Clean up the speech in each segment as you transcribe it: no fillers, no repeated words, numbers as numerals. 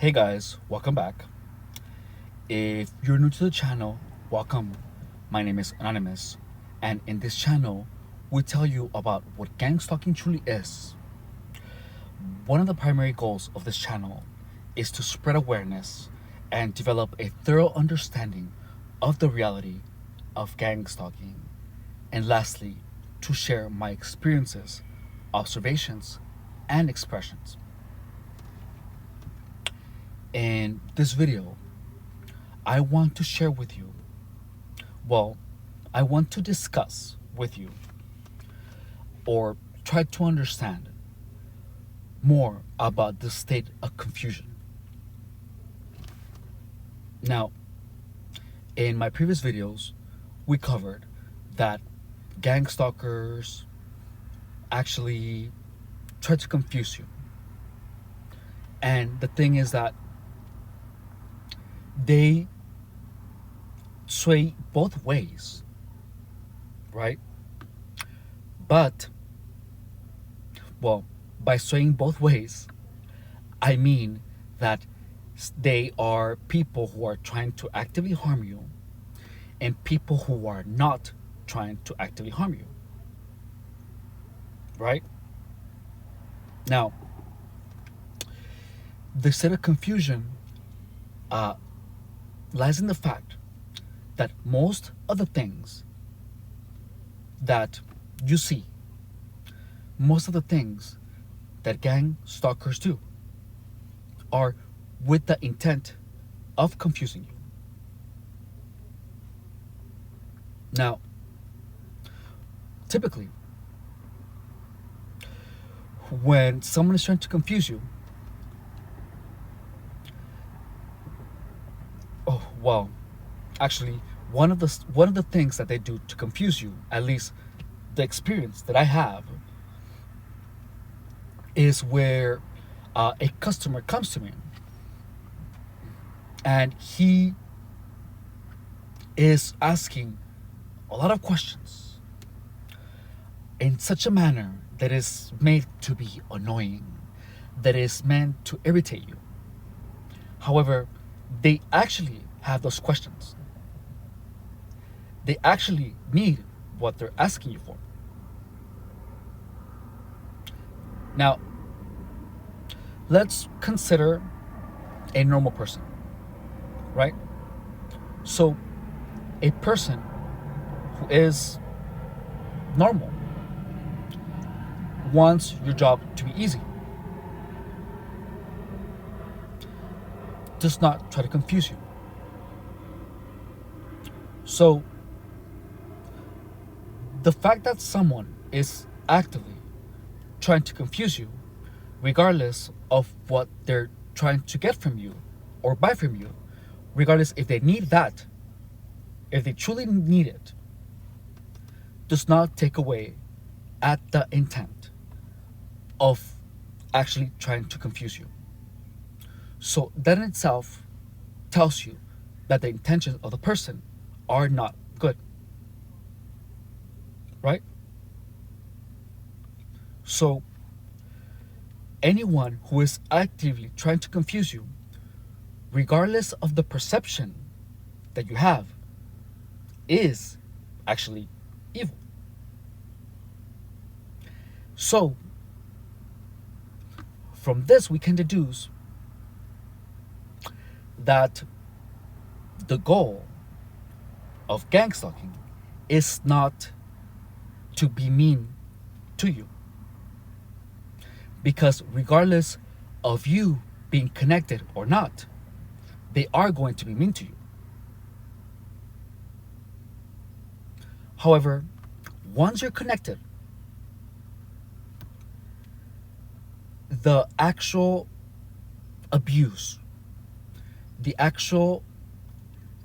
Hey guys, welcome back. If you're new to the channel, welcome. My name is Anonymous, and in this channel, we tell you about what gang stalking truly is. One of the primary goals of this channel is to spread awareness and develop a thorough understanding of the reality of gang stalking. And lastly, to share my experiences, observations, and expressions. In this video, I want to share with you, I want to discuss with you or try to understand more about the state of confusion. Now, in my previous videos, we covered that gang stalkers actually try to confuse you. And the thing is that they sway both ways, right? But, by swaying both ways, I mean that they are people who are trying to actively harm you and people who are not trying to actively harm you, right? Now, the state of confusion lies in the fact that most of the things that you see, most of the things that gang stalkers do are with the intent of confusing you. Now, typically, when someone is trying to confuse you, actually, one of the things that they do to confuse you, at least the experience that I have, is where a customer comes to me and he is asking a lot of questions in such a manner that is made to be annoying, that is meant to irritate you. However, they actually have those questions. They actually need what they're asking you for. Now, let's consider a normal person, right? So, a person who is normal wants your job to be easy, does not try to confuse you. So, the fact that someone is actively trying to confuse you, regardless of what they're trying to get from you or buy from you, regardless if they need that, if they truly need it, does not take away at the intent of actually trying to confuse you. So that in itself tells you that the intentions of the person are not good, right? So anyone who is actively trying to confuse you, regardless of the perception that you have, is actually evil. So from this we can deduce that the goal of gang stalking is not to be mean to you, because regardless of you being connected or not, they are going to be mean to you. However, once you're connected, the actual abuse, the actual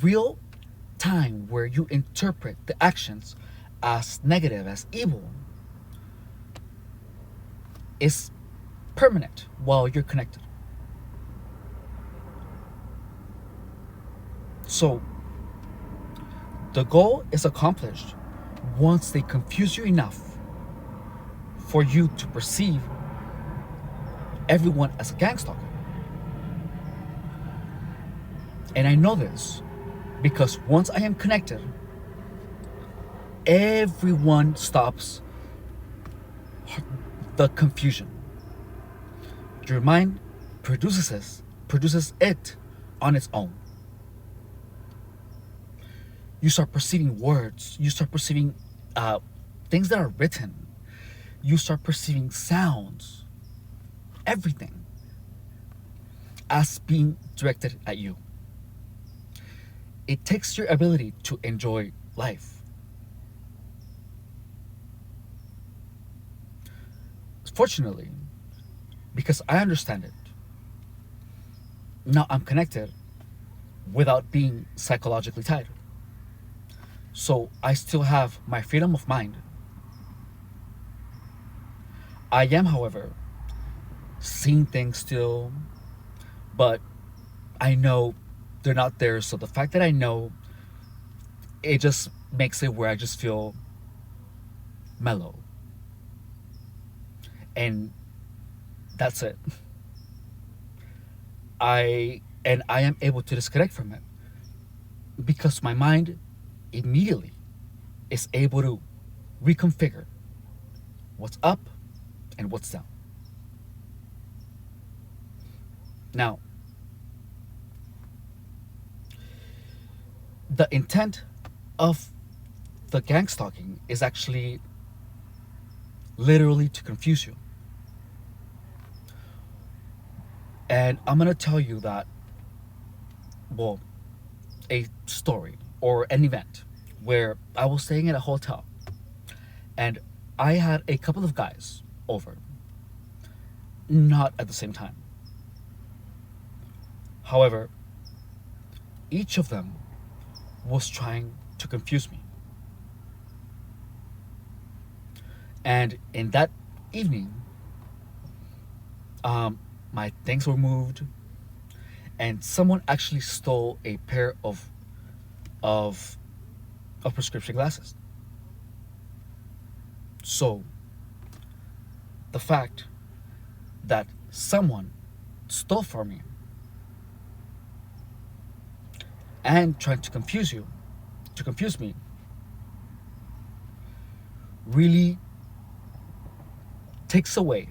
real time where you interpret the actions as negative, as evil, is permanent while you're connected. So the goal is accomplished once they confuse you enough for you to perceive everyone as a gang stalker. And I know this because once I am connected, everyone stops the confusion. Your mind produces it on its own. You start perceiving words, you start perceiving things that are written, you start perceiving sounds, everything as being directed at you. It takes your ability to enjoy life. Fortunately, because I understand it, now I'm connected without being psychologically tied. So I still have my freedom of mind. I am, however, seeing things still, but I know they're not there. So the fact that I know, it just makes it where I just feel mellow. And that's it. I am able to disconnect from it because my mind immediately is able to reconfigure what's up and what's down. Now, the intent of the gang stalking is actually literally to confuse you. And I'm gonna tell you that, well, a story or an event where I was staying at a hotel and I had a couple of guys over, not at the same time. However, each of them was trying to confuse me. And in that evening, my things were moved, and someone actually stole a pair of of prescription glasses. So the fact that someone stole from me and tried to confuse me, really takes away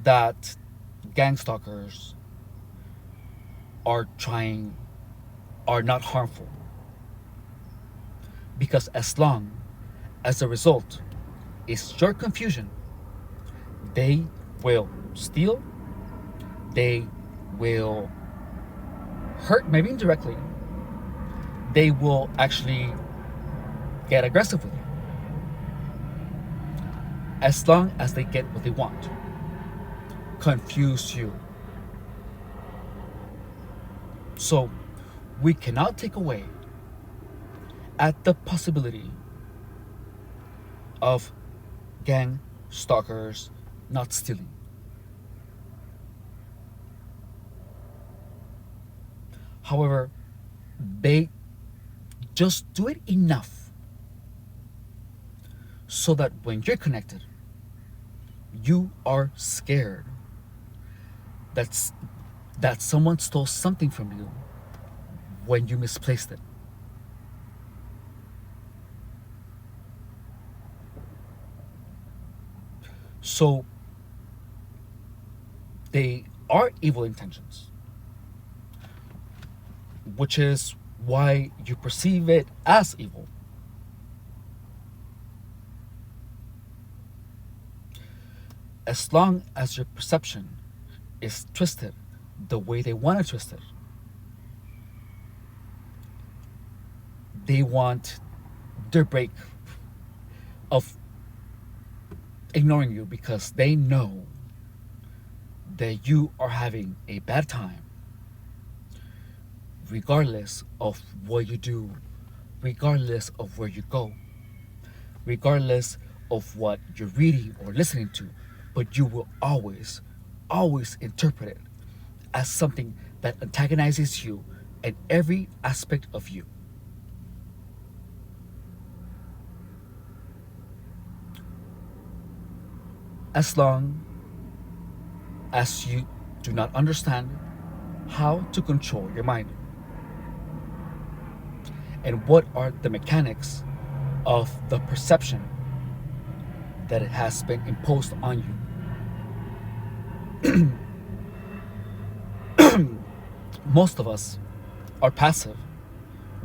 that gang stalkers are not harmful, because as long as the result is your confusion, they will steal, they will hurt, maybe indirectly, they will actually get aggressive with you as long as they get what they want: confuse you. So we cannot take away at the possibility of gang stalkers not stealing. However, they just do it enough so that when you're connected, you are scared that's that someone stole something from you when you misplaced it. So they are evil intentions, which is why you perceive it as evil. As long as your perception is twisted the way they want to twist it, they want their break of ignoring you because they know that you are having a bad time, regardless of what you do, regardless of where you go, regardless of what you're reading or listening to, but you will always interpret it as something that antagonizes you and every aspect of you. As long as you do not understand, how to control your mind and what are the mechanics of the perception that it has been imposed on you. Most of us are passive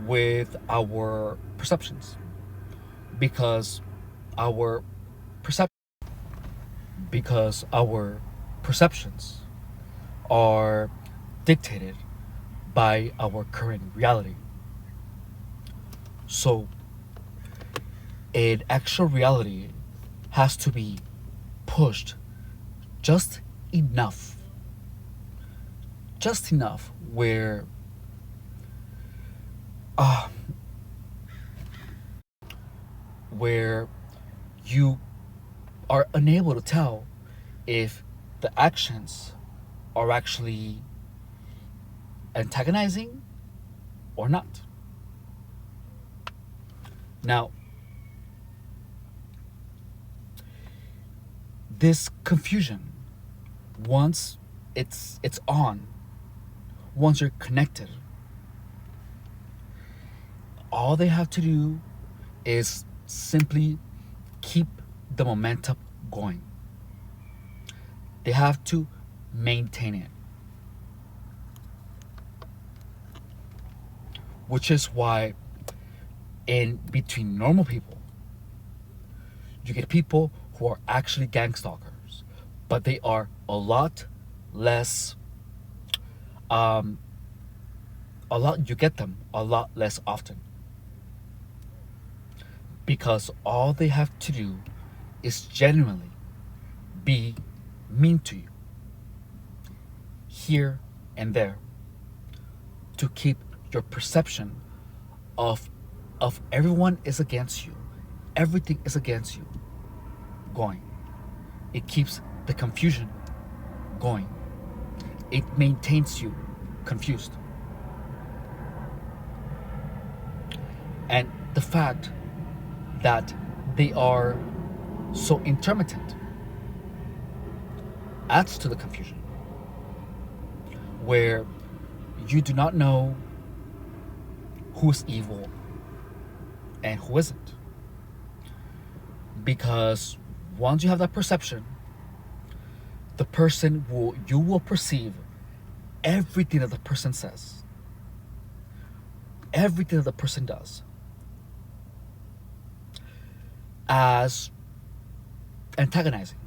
with our perceptions because our percep- our perceptions are dictated by our current reality. So an actual reality has to be pushed just enough, just enough uh, where you are unable to tell if the actions are actually antagonizing or not. Now, this confusion, once it's on, once you're connected, all they have to do is simply keep the momentum going. They have to maintain it. Which is why in between normal people, you get people who are actually gang stalkers, but they are a lot less um you get them a lot less often because all they have to do is genuinely be mean to you here and there to keep your perception of everyone is against you, everything is against you going. It keeps the confusion going. It maintains you confused. And the fact that they are so intermittent adds to the confusion, where you do not know who's evil and who isn't. Because once you have that perception, you will perceive everything that the person says, everything that the person does as antagonizing,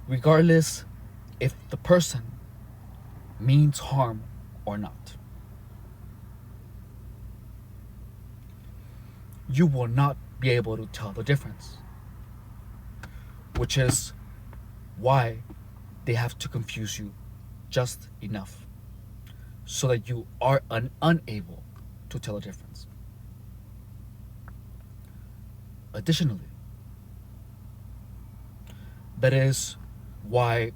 regardless if the person means harm or not. You will not be able to tell the difference, which is why they have to confuse you just enough so that you are unable to tell the difference. Additionally, that is why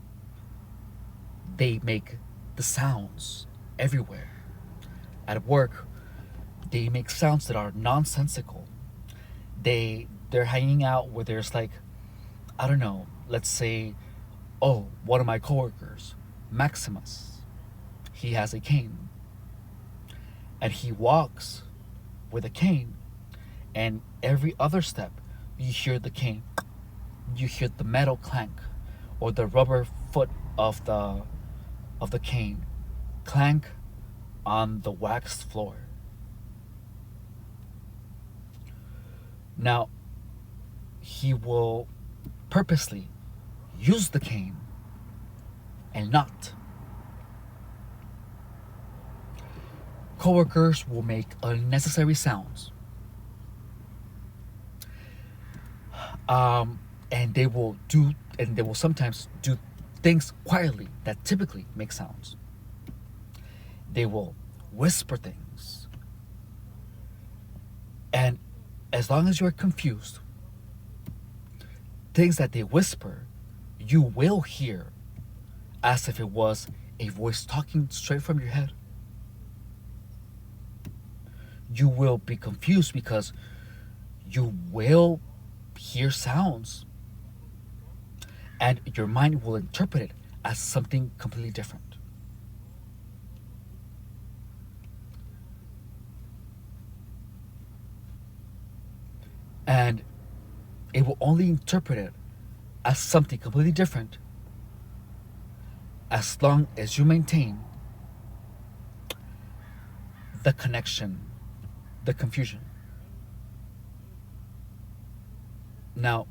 they make the sounds everywhere. At work, they make sounds that are nonsensical. They're hanging out where there's like, I don't know, let's say, oh, one of my coworkers, Maximus, he has a cane. And he walks with a cane, and every other step you hear the cane. You hear the metal clank or the rubber foot of the cane clank on the waxed floor. Now, he will purposely use the cane and not. Coworkers will make unnecessary sounds. And they will sometimes do things quietly that typically make sounds. They will whisper things. And as long as you're confused, things that they whisper, you will hear as if it was a voice talking straight from your head. You will be confused because you will hear sounds and your mind will interpret it as something completely different. And it will only interpret it as something completely different as long as you maintain the connection, the confusion. Now,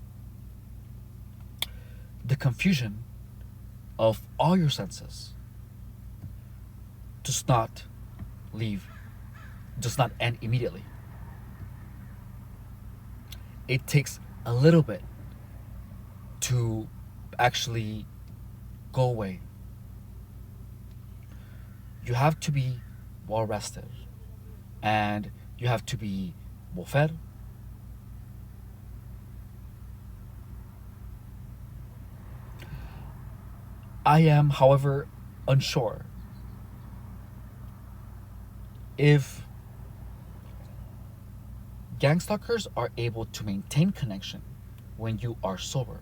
the confusion of all your senses does not leave, does not end immediately. It takes a little bit to actually go away. You have to be well rested, and you have to be well fed. I am, however, unsure if gang stalkers are able to maintain connection when you are sober.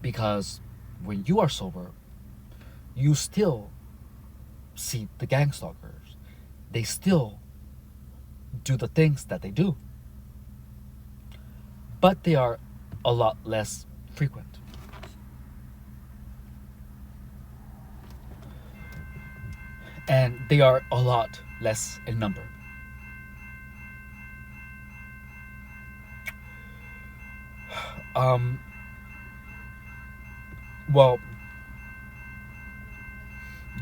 Because when you are sober, you still see the gang stalkers. They still do the things that they do, but they are a lot less frequent. And they are a lot less in number. Um, well,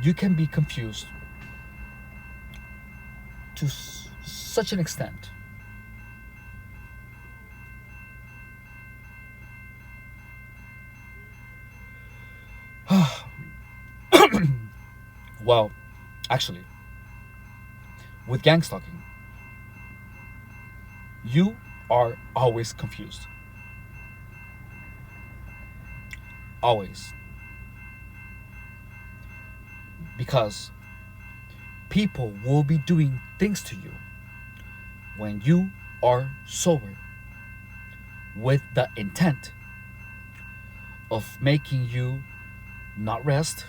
you can be confused to such an extent well, actually, with gang stalking, you are always confused. Always. Because people will be doing things to you when you are sober with the intent of making you not rest,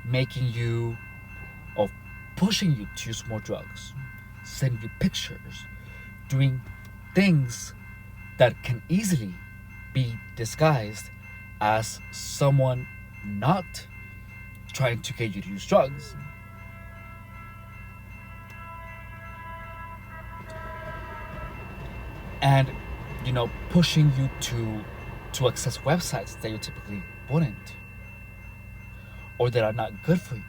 making you, of pushing you to use more drugs, sending you pictures, doing things that can easily be disguised as someone not trying to get you to use drugs. And pushing you to access websites that you typically wouldn't, or that are not good for you.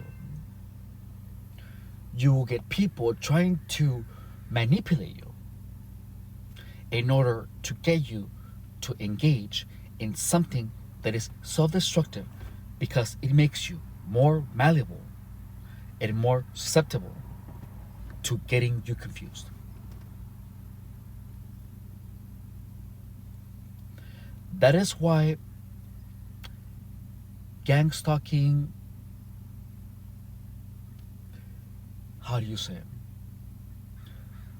You will get people trying to manipulate you in order to get you to engage in something that is self-destructive, because it makes you more malleable and more susceptible to getting you confused. That is why gang stalking, how do you say it?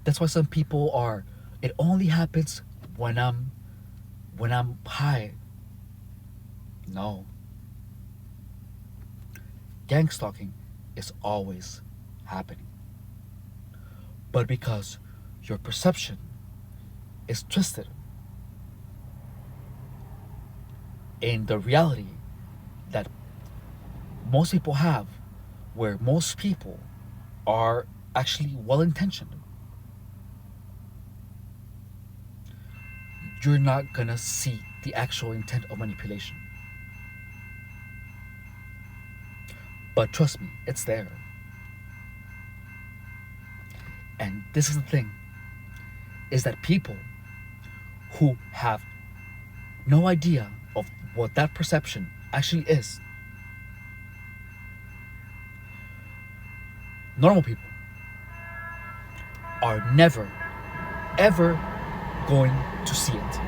That's why some people are, it only happens when I'm high. No. Gang stalking is always happening. But because your perception is twisted in the reality that most people have, where most people are actually well intentioned, you're not gonna see the actual intent of manipulation. But trust me, it's there. And this is the thing, is that people who have no idea of what that perception actually is, normal people, are never, ever going to see it.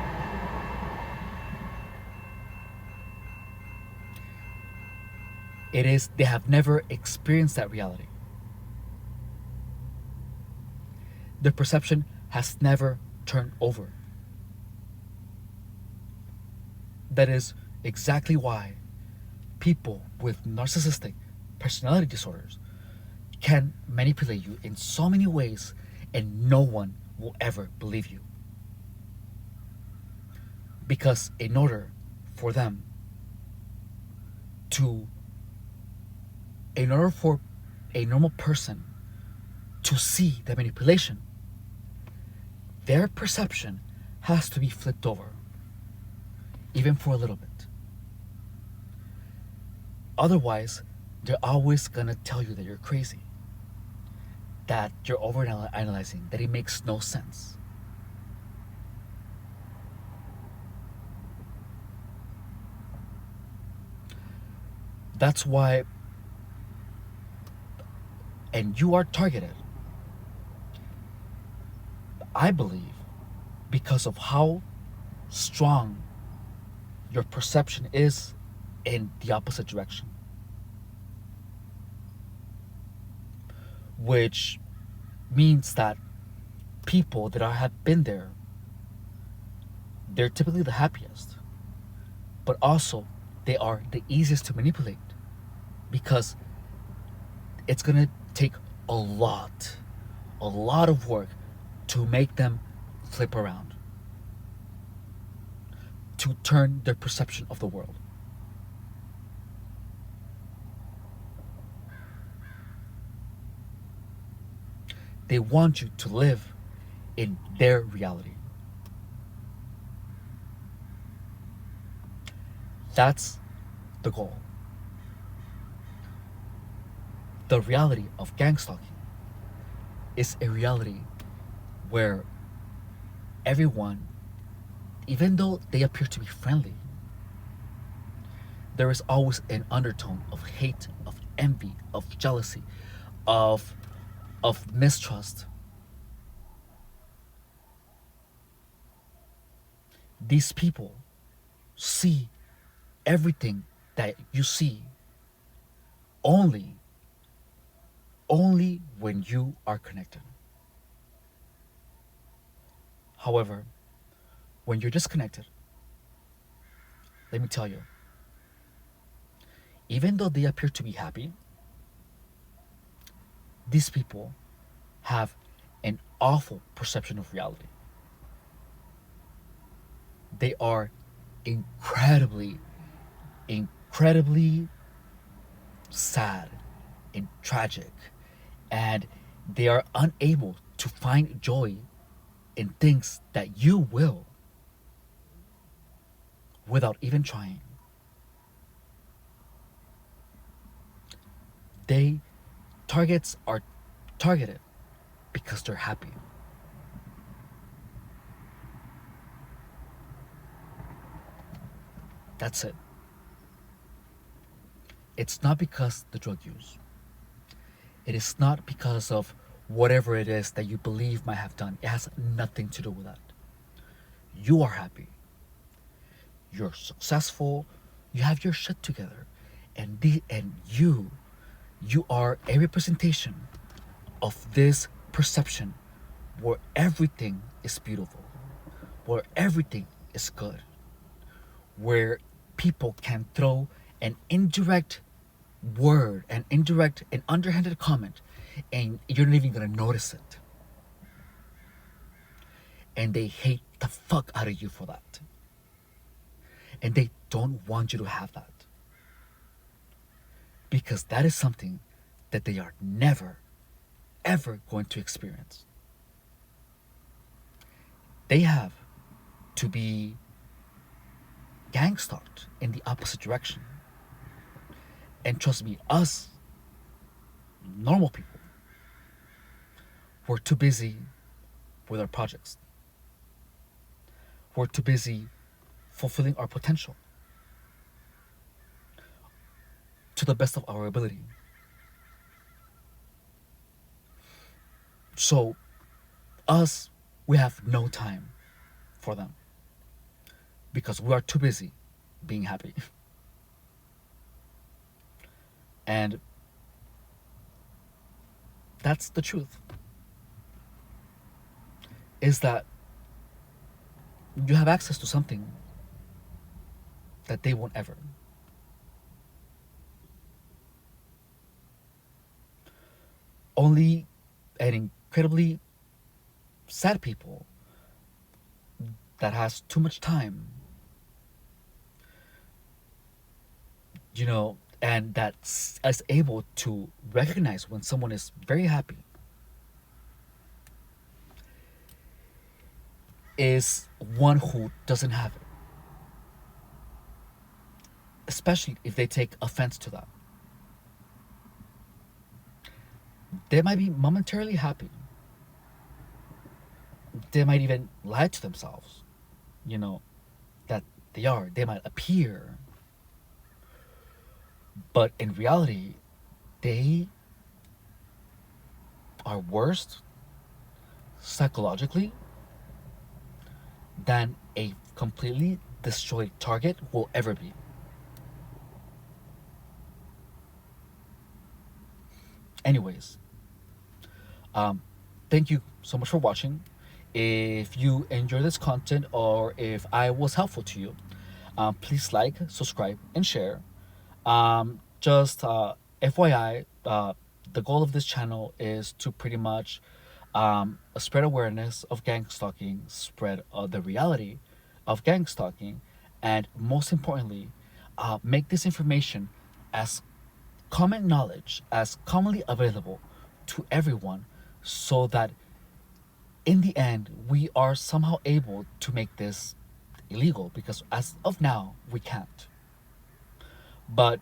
It is, they have never experienced that reality. Their perception has never turned over. That is exactly why people with narcissistic personality disorders can manipulate you in so many ways and no one will ever believe you. Because in order for them to, in order for a normal person to see the manipulation, their perception has to be flipped over, even for a little bit. Otherwise, they're always gonna tell you that you're crazy, that you're over analyzing, that it makes no sense. That's why, and you are targeted, I believe, because of how strong your perception is in the opposite direction. Which means that people that have been there, they're typically the happiest, but also they are the easiest to manipulate because it's gonna take a lot of work to make them flip around, to turn their perception of the world. They want you to live in their reality. That's the goal. The reality of gang stalking is a reality where everyone, even though they appear to be friendly, there is always an undertone of hate, of envy, of jealousy, of mistrust. These people see everything that you see only when you are connected. However, when you're disconnected, let me tell you, even though they appear to be happy, these people have an awful perception of reality. They are incredibly, incredibly sad and tragic, and they are unable to find joy in things that you will without even trying. They targets are targeted because they're happy. That's it. It's not because the drug use. It is not because of whatever it is that you believe might have done. It has nothing to do with that. You are happy. You're successful. You have your shit together. And you are a representation of this perception where everything is beautiful, where everything is good, where people can throw an indirect word, an underhanded comment, and you're not even gonna notice it. And they hate the fuck out of you for that. And they don't want you to have that. Because that is something that they are never, ever going to experience. They have to be gang stalked in the opposite direction. And trust me, us, normal people, we're too busy with our projects. We're too busy fulfilling our potential to the best of our ability. So, us, we have no time for them because we are too busy being happy. And that's the truth. Is that you have access to something that they won't ever. Only an incredibly sad people that has too much time, and that's is able to recognize when someone is very happy, is one who doesn't have it, especially if they take offense to that. They might be momentarily happy. They might even lie to themselves, you know, that they are. They might appear. But in reality, they are worse psychologically than a completely destroyed target will ever be. Anyways, um, thank you so much for watching. If you enjoy this content or if I was helpful to you, please like, subscribe, and share. Just FYI, the goal of this channel is to pretty much spread awareness of gang stalking, spread the reality of gang stalking, and most importantly, make this information as common knowledge, as commonly available to everyone, so that in the end we are somehow able to make this illegal, because as of now we can't. But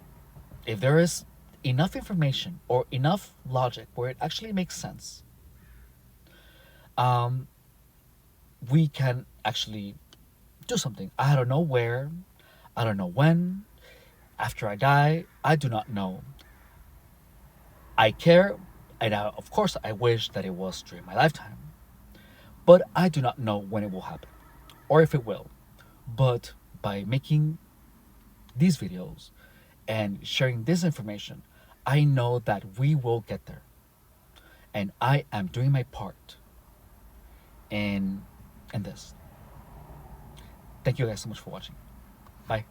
if there is enough information or enough logic where it actually makes sense, um, we can actually do something. I don't know where, I don't know when, after I die, I do not know. I care, and of course I wish that it was during my lifetime, but I do not know when it will happen or if it will. But by making these videos and sharing this information, I know that we will get there. And I am doing my part in this. Thank you guys so much for watching. Bye.